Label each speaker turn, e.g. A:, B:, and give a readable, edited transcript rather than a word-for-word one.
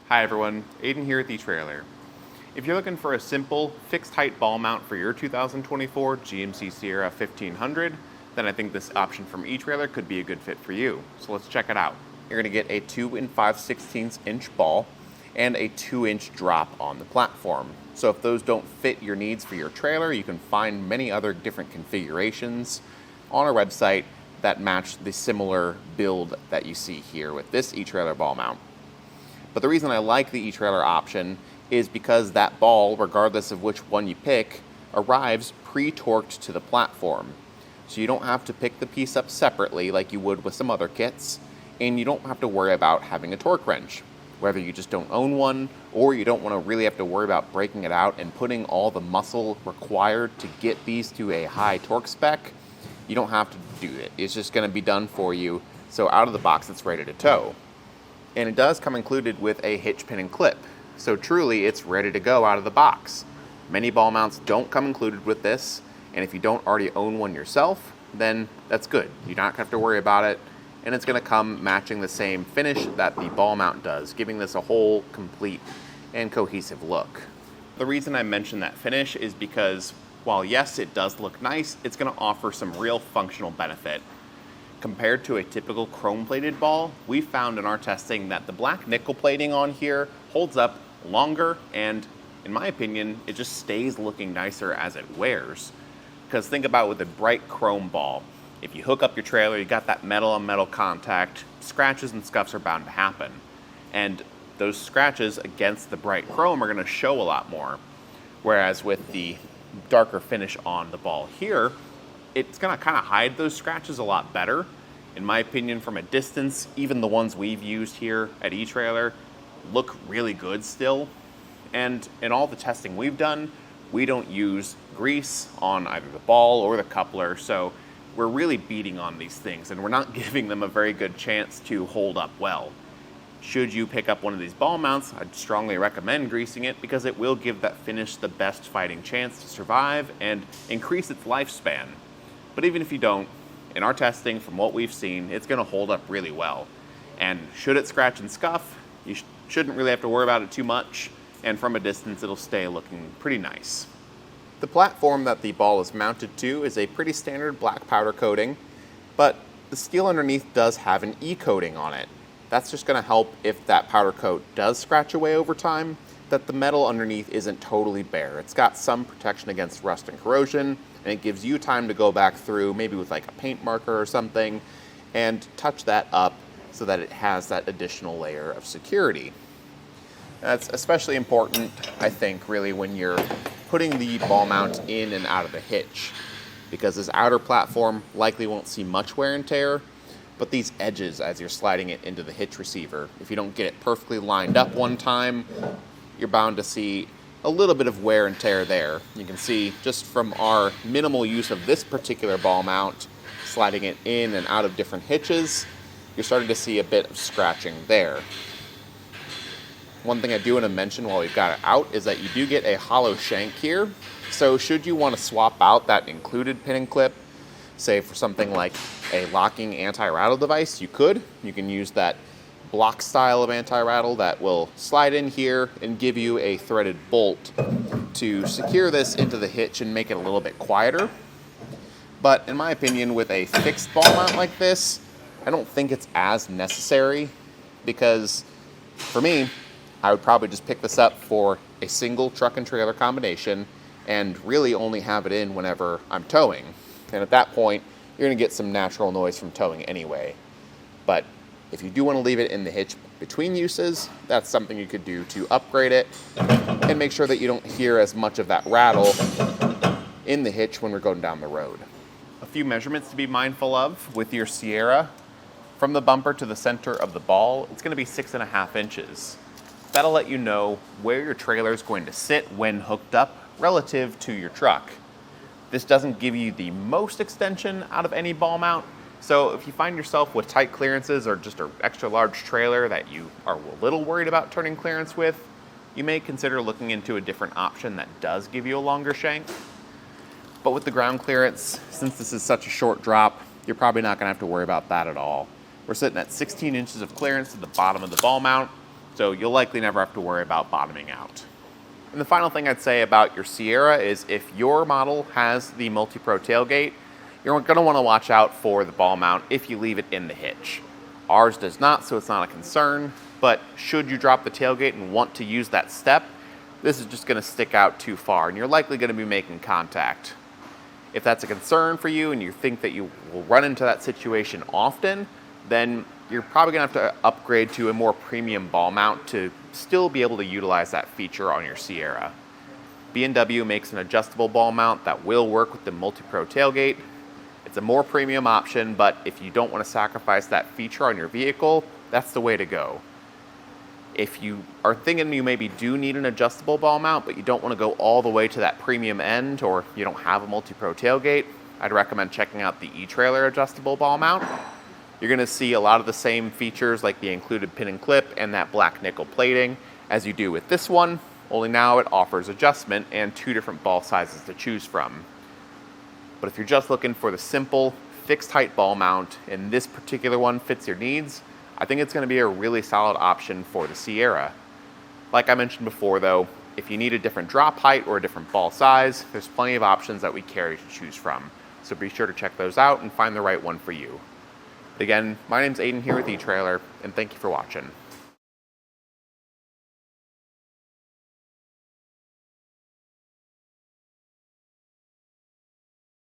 A: Hi everyone, Aiden here at etrailer. If you're looking for a simple, fixed height ball mount for your 2024 GMC Sierra 1500, then I think this option from etrailer could be a good fit for you. So let's check it out. You're going to get a 2 5/16 inch ball and a 2-inch drop on the platform. So if those don't fit your needs for your trailer, you can find many other different configurations on our website that match the similar build that you see here with this etrailer ball mount. But the reason I like the etrailer option is because that ball, regardless of which one you pick, arrives pre-torqued to the platform. So you don't have to pick the piece up separately like you would with some other kits, and you don't have to worry about having a torque wrench. Whether you just don't own one, or you don't want to really have to worry about breaking it out and putting all the muscle required to get these to a high torque spec, you don't have to do it. It's just going to be done for you, so out of the box it's ready to tow. And it does come included with a hitch pin and clip, so truly it's ready to go out of the box. Many ball mounts don't come included with this, and if you don't already own one yourself, then that's good. You don't have to worry about it, and it's going to come matching the same finish that the ball mount does, giving this a whole complete and cohesive look. The reason I mention that finish is because while yes, it does look nice, it's going to offer some real functional benefit. Compared to a typical chrome-plated ball, we found in our testing that the black nickel plating on here holds up longer, and in my opinion, it just stays looking nicer as it wears. Because think about with a bright chrome ball, if you hook up your trailer, you got that metal on metal contact, scratches and scuffs are bound to happen. And those scratches against the bright chrome are going to show a lot more. Whereas with the darker finish on the ball here, it's going to kind of hide those scratches a lot better. In my opinion, from a distance, even the ones we've used here at etrailer look really good still. And in all the testing we've done, we don't use grease on either the ball or the coupler, so we're really beating on these things and we're not giving them a very good chance to hold up well. Should you pick up one of these ball mounts, I'd strongly recommend greasing it because it will give that finish the best fighting chance to survive and increase its lifespan. But even if you don't, in our testing, from what we've seen, it's going to hold up really well. And should it scratch and scuff, you shouldn't really have to worry about it too much, and from a distance it'll stay looking pretty nice. The platform that the ball is mounted to is a pretty standard black powder coating, but the steel underneath does have an E-coating on it. That's just going to help if that powder coat does scratch away over time, that the metal underneath isn't totally bare. It's got some protection against rust and corrosion, and it gives you time to go back through, maybe with like a paint marker or something, and touch that up so that it has that additional layer of security. That's especially important, I think, really when you're putting the ball mount in and out of the hitch, because this outer platform likely won't see much wear and tear, but these edges as you're sliding it into the hitch receiver, if you don't get it perfectly lined up one time, you're bound to see a little bit of wear and tear there. You can see just from our minimal use of this particular ball mount, sliding it in and out of different hitches, you're starting to see a bit of scratching there. One thing I do want to mention while we've got it out is that you do get a hollow shank here. So should you want to swap out that included pin and clip, say for something like a locking anti-rattle device, you could. You can use that block style of anti-rattle that will slide in here and give you a threaded bolt to secure this into the hitch and make it a little bit quieter. But in my opinion, with a fixed ball mount like this, I don't think it's as necessary, because for me, I would probably just pick this up for a single truck and trailer combination and really only have it in whenever I'm towing. And at that point, you're going to get some natural noise from towing anyway. But if you do want to leave it in the hitch between uses, that's something you could do to upgrade it and make sure that you don't hear as much of that rattle in the hitch when we're going down the road. A few measurements to be mindful of with your Sierra. From the bumper to the center of the ball, it's going to be 6.5 inches. That'll let you know where your trailer is going to sit when hooked up relative to your truck. This doesn't give you the most extension out of any ball mount, so if you find yourself with tight clearances or just an extra large trailer that you are a little worried about turning clearance with, you may consider looking into a different option that does give you a longer shank. But with the ground clearance, since this is such a short drop, you're probably not going to have to worry about that at all. We're sitting at 16 inches of clearance to the bottom of the ball mount, so you'll likely never have to worry about bottoming out. And the final thing I'd say about your Sierra is if your model has the multi-pro tailgate, you're going to want to watch out for the ball mount if you leave it in the hitch. Ours does not, so it's not a concern, but should you drop the tailgate and want to use that step, this is just going to stick out too far and you're likely going to be making contact. If that's a concern for you and you think that you will run into that situation often, then you're probably going to have to upgrade to a more premium ball mount to still be able to utilize that feature on your Sierra. B&W makes an adjustable ball mount that will work with the multi-pro tailgate. It's a more premium option, but if you don't want to sacrifice that feature on your vehicle, that's the way to go. If you are thinking you maybe do need an adjustable ball mount, but you don't want to go all the way to that premium end, or you don't have a multi-pro tailgate, I'd recommend checking out the etrailer adjustable ball mount. You're going to see a lot of the same features like the included pin and clip and that black nickel plating as you do with this one, only now it offers adjustment and 2 different ball sizes to choose from. But if you're just looking for the simple fixed height ball mount and this particular one fits your needs, I think it's going to be a really solid option for the Sierra. Like I mentioned before though, if you need a different drop height or a different ball size, there's plenty of options that we carry to choose from. So be sure to check those out and find the right one for you. Again, my name's Aiden here with eTrailer, and thank you for watching.